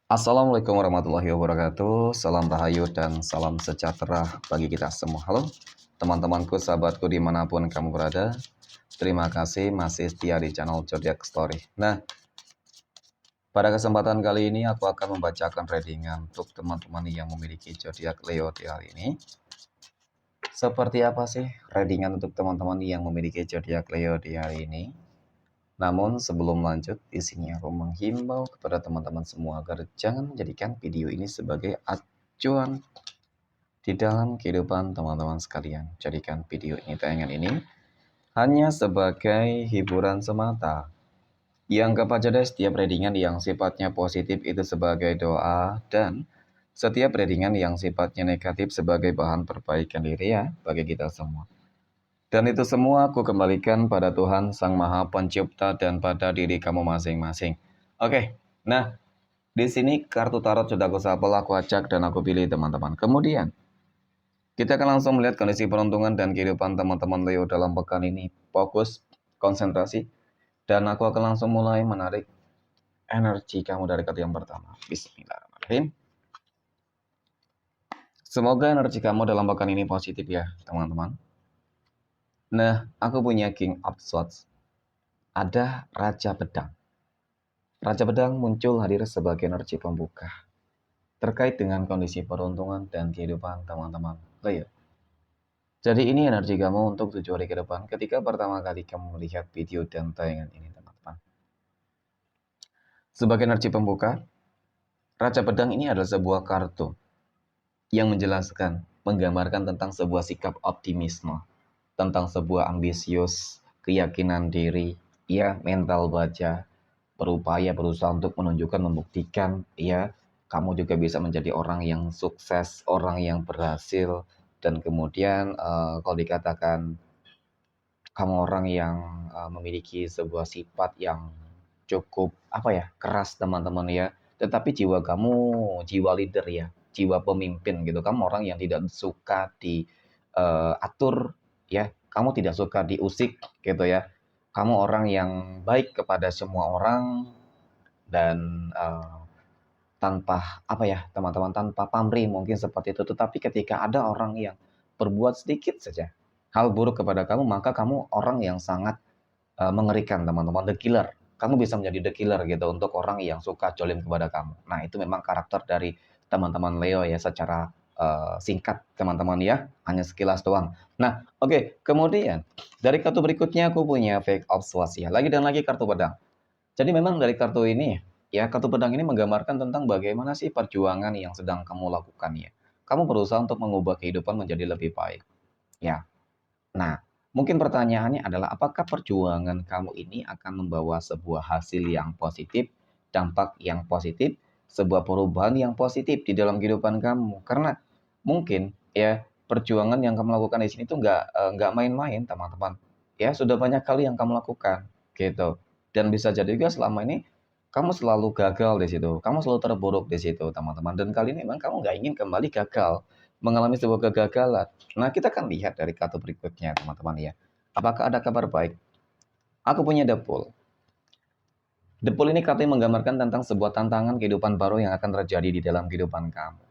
Assalamualaikum warahmatullahi wabarakatuh. Salam rahayu dan salam sejahtera bagi kita semua. Halo teman-temanku, sahabatku dimanapun kamu berada. Terima kasih masih setia di channel Zodiac Story. Nah, pada kesempatan kali ini aku akan membacakan readingan untuk teman-teman yang memiliki zodiak Leo di hari ini. Seperti apa sih readingan untuk teman-teman yang memiliki zodiak Leo di hari ini? Namun sebelum lanjut, di sini aku menghimbau kepada teman-teman semua agar jangan menjadikan video ini sebagai acuan di dalam kehidupan teman-teman sekalian. Jadikan video ini, tayangan ini, hanya sebagai hiburan semata. Yang aja deh, setiap readingan yang sifatnya positif itu sebagai doa, dan setiap readingan yang sifatnya negatif sebagai bahan perbaikan diri ya bagi kita semua. Dan itu semua aku kembalikan pada Tuhan Sang Maha Pencipta dan pada diri kamu masing-masing. Oke, nah di sini kartu tarot sudah aku sapel, aku acak dan aku pilih teman-teman. Kemudian kita akan langsung melihat kondisi peruntungan dan kehidupan teman-teman Leo dalam pekan ini. Fokus, konsentrasi, dan aku akan langsung mulai menarik energi kamu dari kartu yang pertama. Bismillahirrahmanirrahim. Semoga energi kamu dalam pekan ini positif ya teman-teman. Nah, aku punya King of Swords. Ada Raja Pedang. Raja Pedang muncul hadir sebagai energi pembuka terkait dengan kondisi peruntungan dan kehidupan teman-teman Leo. Jadi ini energi kamu untuk 7 hari ke depan ketika pertama kali kamu melihat video dan tayangan ini teman-teman. Sebagai energi pembuka, Raja Pedang ini adalah sebuah kartu yang menjelaskan, menggambarkan tentang sebuah sikap optimisme, tentang sebuah ambisius, keyakinan diri, ya mental baja, berupaya berusaha untuk menunjukkan, membuktikan, ya kamu juga bisa menjadi orang yang sukses, orang yang berhasil, dan kemudian kalau dikatakan kamu orang yang memiliki sebuah sifat yang cukup apa ya, keras teman-teman ya, tetapi jiwa kamu jiwa leader ya, jiwa pemimpin gitu. Kamu orang yang tidak suka diatur ya, kamu tidak suka diusik gitu ya. Kamu orang yang baik kepada semua orang dan tanpa apa ya teman-teman, tanpa pamrih mungkin seperti itu. Tetapi ketika ada orang yang berbuat sedikit saja hal buruk kepada kamu, maka kamu orang yang sangat mengerikan teman-teman, the killer. Kamu bisa menjadi the killer gitu untuk orang yang suka jolim kepada kamu. Nah itu memang karakter dari teman-teman Leo ya, secara singkat teman-teman ya, hanya sekilas doang. Nah oke, kemudian dari kartu berikutnya aku punya Fake of Swords ya, lagi dan lagi kartu pedang. Jadi memang dari kartu ini ya, kartu pedang ini menggambarkan tentang bagaimana sih perjuangan yang sedang kamu lakukan ya. Kamu berusaha untuk mengubah kehidupan menjadi lebih baik ya. Nah, mungkin pertanyaannya adalah apakah perjuangan kamu ini akan membawa sebuah hasil yang positif, dampak yang positif, sebuah perubahan yang positif di dalam kehidupan kamu? Karena mungkin ya perjuangan yang kamu lakukan di sini tuh nggak main-main teman-teman. Ya sudah banyak kali yang kamu lakukan gitu. Dan bisa jadi juga selama ini kamu selalu gagal di situ, kamu selalu terburuk di situ teman-teman. Dan kali ini memang kamu nggak ingin kembali gagal, mengalami sebuah kegagalan. Nah, kita akan lihat dari kartu berikutnya, teman-teman ya. Apakah ada kabar baik? Aku punya The Pool. The Pool ini kartu yang menggambarkan tentang sebuah tantangan kehidupan baru yang akan terjadi di dalam kehidupan kamu.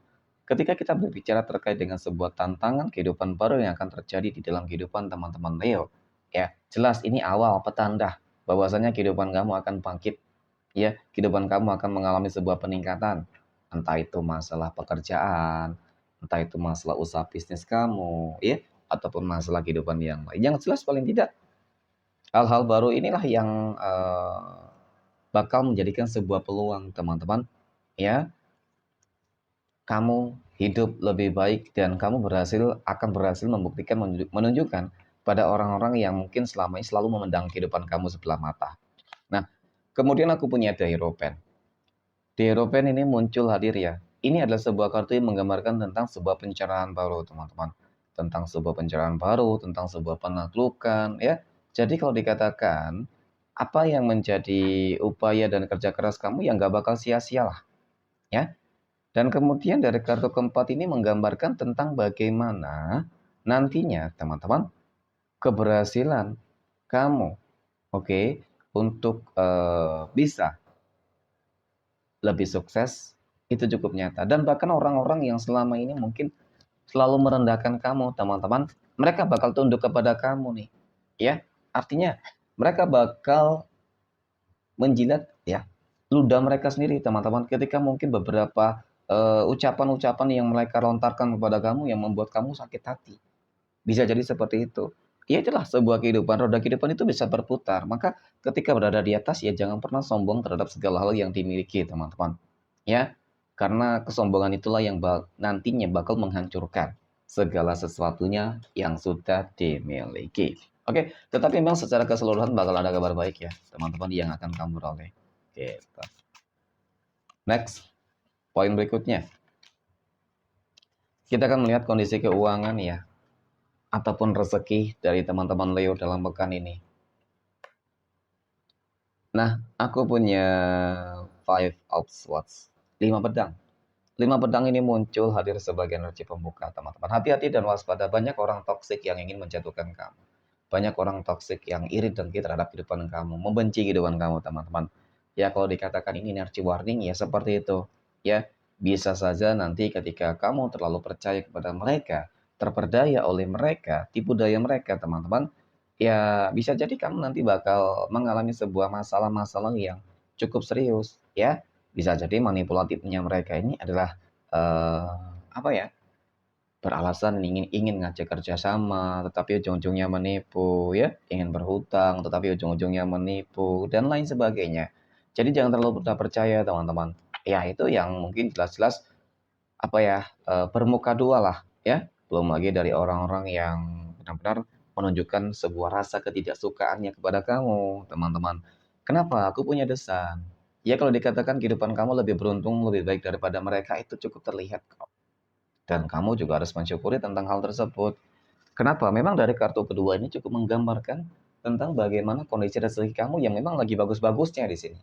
Ketika kita berbicara terkait dengan sebuah tantangan kehidupan baru yang akan terjadi di dalam kehidupan teman-teman Leo, ya, jelas ini awal petanda bahwasanya kehidupan kamu akan bangkit, ya, kehidupan kamu akan mengalami sebuah peningkatan. Entah itu masalah pekerjaan, entah itu masalah usaha bisnis kamu, ya, ataupun masalah kehidupan yang lain. Yang jelas paling tidak hal-hal baru inilah yang bakal menjadikan sebuah peluang teman-teman, ya. Kamu hidup lebih baik dan kamu akan berhasil membuktikan, menunjukkan pada orang-orang yang mungkin selama ini selalu memandang kehidupan kamu sebelah mata. Nah, kemudian aku punya The Hierophant. The Hierophant ini muncul hadir ya. Ini adalah sebuah kartu yang menggambarkan tentang sebuah pencerahan baru, teman-teman. Tentang sebuah pencerahan baru, tentang sebuah penaklukan, ya. Jadi kalau dikatakan, apa yang menjadi upaya dan kerja keras kamu yang gak bakal sia-sia lah, ya. Dan kemudian dari kartu keempat ini menggambarkan tentang bagaimana nantinya, teman-teman, keberhasilan kamu, oke, untuk bisa lebih sukses, Itu cukup nyata. Dan bahkan orang-orang yang selama ini mungkin selalu merendahkan kamu, teman-teman, mereka bakal tunduk kepada kamu nih. Ya, artinya mereka bakal menjilat ya ludah mereka sendiri, teman-teman. Ketika mungkin beberapa ucapan-ucapan yang mereka lontarkan kepada kamu yang membuat kamu sakit hati. Bisa jadi seperti itu. Ya itulah sebuah kehidupan, roda kehidupan itu bisa berputar. Maka ketika berada di atas ya jangan pernah sombong terhadap segala hal yang dimiliki, teman-teman. Ya, karena kesombongan itulah yang nantinya bakal menghancurkan segala sesuatunya yang sudah dimiliki. Oke, tetapi memang secara keseluruhan bakal ada kabar baik ya, teman-teman yang akan kamu peroleh. Gitu. Next, poin berikutnya. Kita akan melihat kondisi keuangan ya, ataupun rezeki dari teman-teman Leo dalam pekan ini. Nah, aku punya Five of Swords, 5 pedang. 5 pedang ini muncul hadir sebagai energi pembuka, teman-teman. Hati-hati dan waspada, banyak orang toksik yang ingin menjatuhkan kamu. Banyak orang toksik yang iri dengki terhadap kehidupan kamu, membenci kehidupan kamu, teman-teman. Ya, kalau dikatakan ini energi warning, ya seperti itu. Ya, bisa saja nanti ketika kamu terlalu percaya kepada mereka, terperdaya oleh mereka, tipu daya mereka, teman-teman, ya bisa jadi kamu nanti bakal mengalami sebuah masalah-masalah yang cukup serius, ya. Bisa jadi manipulatifnya mereka ini adalah eh, apa ya? Beralasan ingin ingin ngajak kerjasama, tetapi ujung-ujungnya menipu, ya, ingin berhutang, tetapi ujung-ujungnya menipu dan lain sebagainya. Jadi jangan terlalu mudah percaya, teman-teman. Ya itu yang mungkin jelas-jelas apa ya bermuka dua lah, ya. Belum lagi dari orang-orang yang benar-benar menunjukkan sebuah rasa ketidaksukaannya kepada kamu, teman-teman. Kenapa? Aku punya desan. Ya kalau dikatakan kehidupan kamu lebih beruntung, lebih baik daripada mereka itu cukup terlihat kok. Dan kamu juga harus mensyukuri tentang hal tersebut. Kenapa? Memang dari kartu kedua ini cukup menggambarkan tentang bagaimana kondisi rezeki kamu yang memang lagi bagus-bagusnya di sini.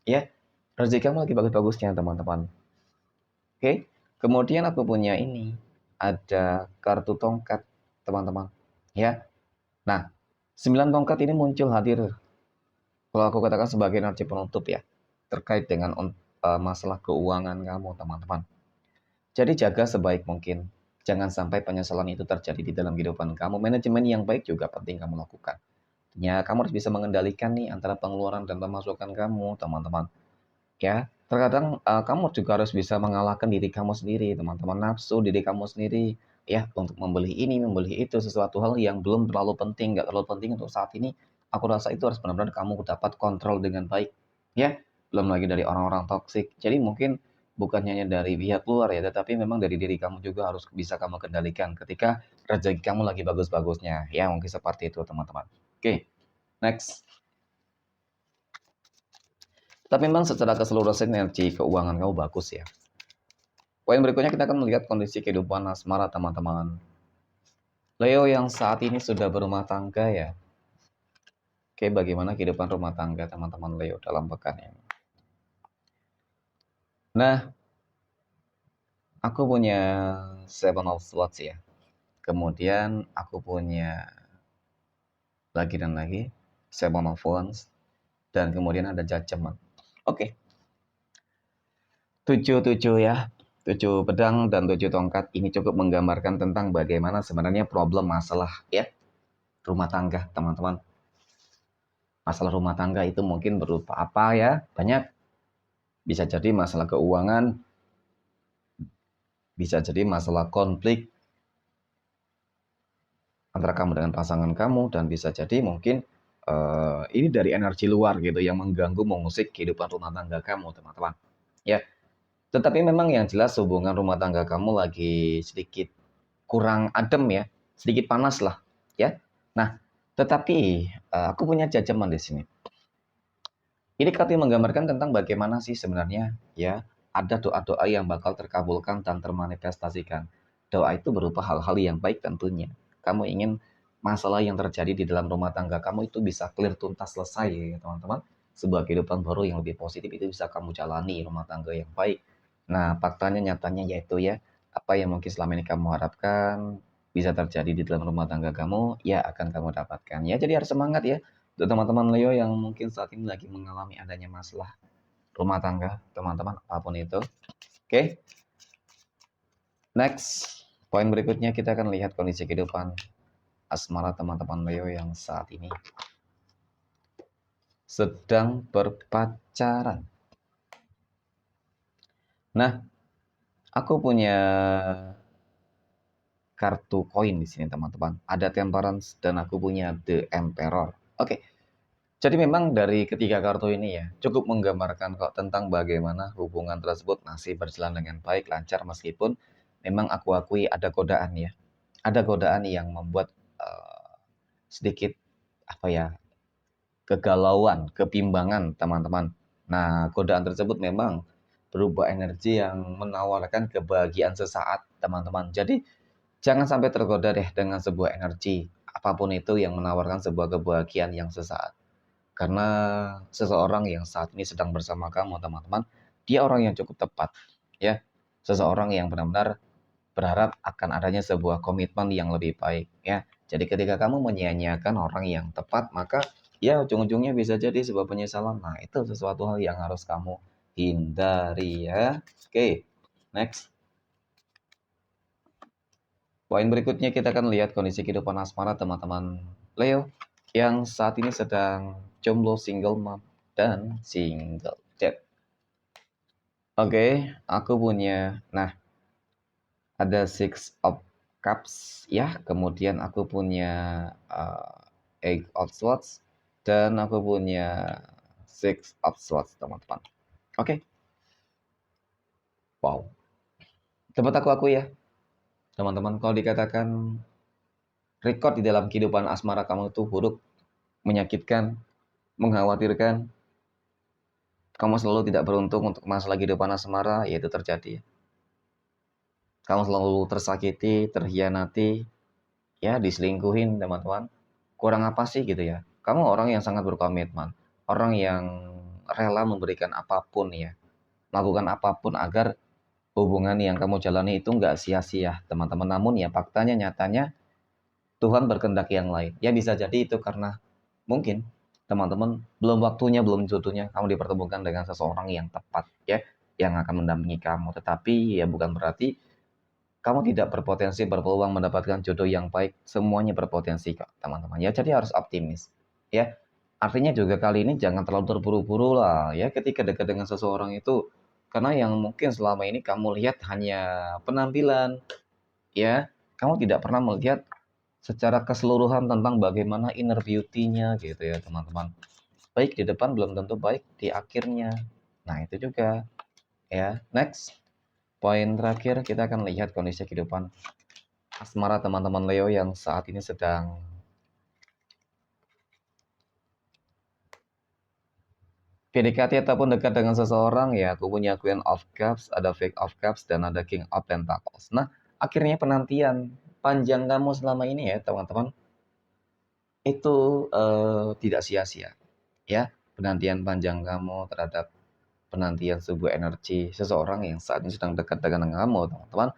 Ya, rezeki kamu lagi bagus-bagusnya, teman-teman. Oke. Kemudian aku punya ini, ada kartu tongkat, teman-teman. Ya. Nah, 9 tongkat ini muncul hadir kalau aku katakan sebagai energi penutup ya, terkait dengan masalah keuangan kamu, teman-teman. Jadi jaga sebaik mungkin. Jangan sampai penyesalan itu terjadi di dalam kehidupan kamu. Manajemen yang baik juga penting kamu lakukan. Ya, kamu harus bisa mengendalikan nih antara pengeluaran dan pemasukan kamu, teman-teman. Ya, terkadang kamu juga harus bisa mengalahkan diri kamu sendiri, teman-teman. Nafsu diri kamu sendiri, ya, untuk membeli ini, membeli itu, sesuatu hal yang belum terlalu penting, nggak terlalu penting untuk saat ini. Aku rasa itu harus benar-benar kamu dapat kontrol dengan baik, ya. Belum lagi dari orang-orang toksik. Jadi mungkin bukan hanya dari pihak luar ya, tetapi memang dari diri kamu juga harus bisa kamu kendalikan ketika rezeki kamu lagi bagus-bagusnya. Ya, mungkin seperti itu, teman-teman. Oke, next. Tapi memang secara keseluruhan sinergi keuangan kamu bagus ya. Poin berikutnya kita akan melihat kondisi kehidupan asmara teman-teman. Leo yang saat ini sudah berumah tangga ya. Oke, bagaimana kehidupan rumah tangga teman-teman Leo dalam pekan ini? Nah, aku punya Seven of Swords ya. Kemudian aku punya lagi dan lagi Seven of Wands dan kemudian ada Judgment. Oke, 7-7 ya. 7 pedang dan 7 tongkat ini cukup menggambarkan tentang bagaimana sebenarnya problem masalah ya rumah tangga, teman-teman. Masalah rumah tangga itu mungkin berupa apa ya? Banyak. Bisa jadi masalah keuangan, bisa jadi masalah konflik antara kamu dengan pasangan kamu, dan bisa jadi mungkin ini dari energi luar gitu yang mengganggu mengusik kehidupan rumah tangga kamu, teman-teman. Ya, tetapi memang yang jelas hubungan rumah tangga kamu lagi sedikit kurang adem ya, sedikit panas lah, ya. Nah, tetapi aku punya jajaman di sini. Ini kartu menggambarkan tentang bagaimana sih sebenarnya ya ada doa-doa yang bakal terkabulkan dan termanifestasikan. Doa itu berupa hal-hal yang baik tentunya. Kamu ingin masalah yang terjadi di dalam rumah tangga kamu itu bisa clear tuntas selesai ya teman-teman. Sebuah kehidupan baru yang lebih positif itu bisa kamu jalani rumah tangga yang baik. Nah, faktanya nyatanya yaitu ya apa yang mungkin selama ini kamu harapkan bisa terjadi di dalam rumah tangga kamu, ya akan kamu dapatkan. Ya, jadi harus semangat ya. Untuk teman-teman Leo yang mungkin saat ini lagi mengalami adanya masalah rumah tangga, teman-teman, apapun itu. Oke. Next, poin berikutnya kita akan lihat kondisi kehidupan asmara teman-teman Leo yang saat ini sedang berpacaran. Nah, aku punya kartu koin di sini teman-teman. Ada Temperance dan aku punya The Emperor. Oke. Jadi memang dari ketiga kartu ini ya, cukup menggambarkan kok tentang bagaimana hubungan tersebut masih berjalan dengan baik, lancar meskipun memang aku akui ada godaan ya. Ada godaan yang membuat sedikit apa ya, kegalauan, kebimbangan teman-teman. Nah, godaan tersebut memang berubah energi yang menawarkan kebahagiaan sesaat teman-teman. Jadi jangan sampai tergoda deh dengan sebuah energi apapun itu yang menawarkan sebuah kebahagiaan yang sesaat. Karena seseorang yang saat ini sedang bersama kamu teman-teman, dia orang yang cukup tepat ya. Seseorang yang benar-benar berharap akan adanya sebuah komitmen yang lebih baik ya. Jadi ketika kamu menyia-nyiakan orang yang tepat, maka ya ujung-ujungnya bisa jadi sebuah penyesalan. Nah, itu sesuatu hal yang harus kamu hindari ya. Oke, next. Poin berikutnya kita akan lihat kondisi kehidupan asmara teman-teman Leo yang saat ini sedang jomblo, single mom, dan single dad. Oke, aku punya, nah ada Six of Cups ya, kemudian aku punya Eight of Swords, dan aku punya Six of Swords teman-teman. Oke, wow, tempat aku ya teman-teman, kalau dikatakan record di dalam kehidupan asmara kamu itu buruk, menyakitkan, mengkhawatirkan, kamu selalu tidak beruntung untuk masalah kehidupan asmara, yaitu terjadi. Kamu selalu tersakiti, terhianati, ya diselingkuhin teman-teman. Kurang apa sih gitu ya? Kamu orang yang sangat berkomitmen, orang yang rela memberikan apapun ya, melakukan apapun agar hubungan yang kamu jalani itu nggak sia-sia teman-teman. Namun ya faktanya, nyatanya Tuhan berkehendak yang lain. Ya bisa jadi itu karena mungkin teman-teman belum waktunya, belum jodohnya kamu dipertemukan dengan seseorang yang tepat ya, yang akan mendampingi kamu. Tetapi ya bukan berarti kamu tidak berpotensi berpeluang mendapatkan jodoh yang baik. Semuanya berpotensi kok teman-teman ya, jadi harus optimis ya. Artinya juga kali ini jangan terlalu terburu-buru lah ya ketika dekat dengan seseorang itu, karena yang mungkin selama ini kamu lihat hanya penampilan ya, kamu tidak pernah melihat secara keseluruhan tentang bagaimana inner beauty-nya gitu ya teman-teman. Baik di depan belum tentu baik di akhirnya. Nah itu juga ya. Next, poin terakhir kita akan lihat kondisi kehidupan asmara teman-teman Leo yang saat ini sedang PDKT ataupun dekat dengan seseorang ya. Aku punya Queen of Cups, ada Five of Cups, dan ada King of Pentacles. Nah, akhirnya penantian panjang kamu selama ini ya teman-teman, itu tidak sia-sia ya. Penantian panjang kamu terhadap penantian sebuah energi seseorang yang saat ini sedang dekat dengan kamu teman-teman,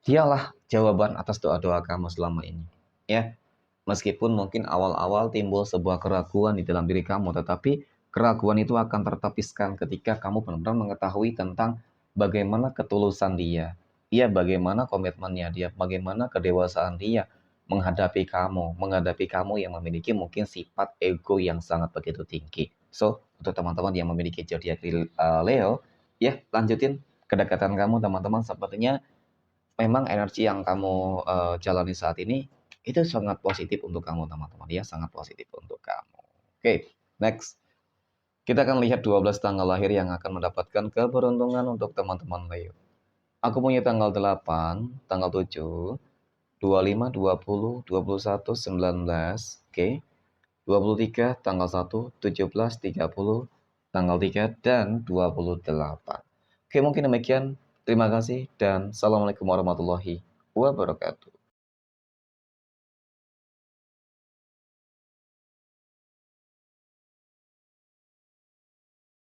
dialah jawaban atas doa-doa kamu selama ini ya. Meskipun mungkin awal-awal timbul sebuah keraguan di dalam diri kamu, tetapi keraguan itu akan tertapiskan ketika kamu benar-benar mengetahui tentang bagaimana ketulusan dia, bagaimana komitmennya dia, bagaimana kedewasaan dia menghadapi kamu yang memiliki mungkin sifat ego yang sangat begitu tinggi. So, untuk teman-teman yang memiliki zodiak Leo, ya lanjutin kedekatan kamu teman-teman. Sepertinya memang energi yang kamu jalani saat ini itu sangat positif untuk kamu teman-teman ya, sangat positif untuk kamu. Oke, next. Kita akan lihat 12 tanggal lahir yang akan mendapatkan keberuntungan untuk teman-teman Leo. Aku punya tanggal 8, tanggal 7, 25, 20, 21, 19, oke. 23, tanggal 1, 17, 30, tanggal 3, dan 28. Oke, mungkin demikian. Terima kasih dan assalamualaikum warahmatullahi wabarakatuh.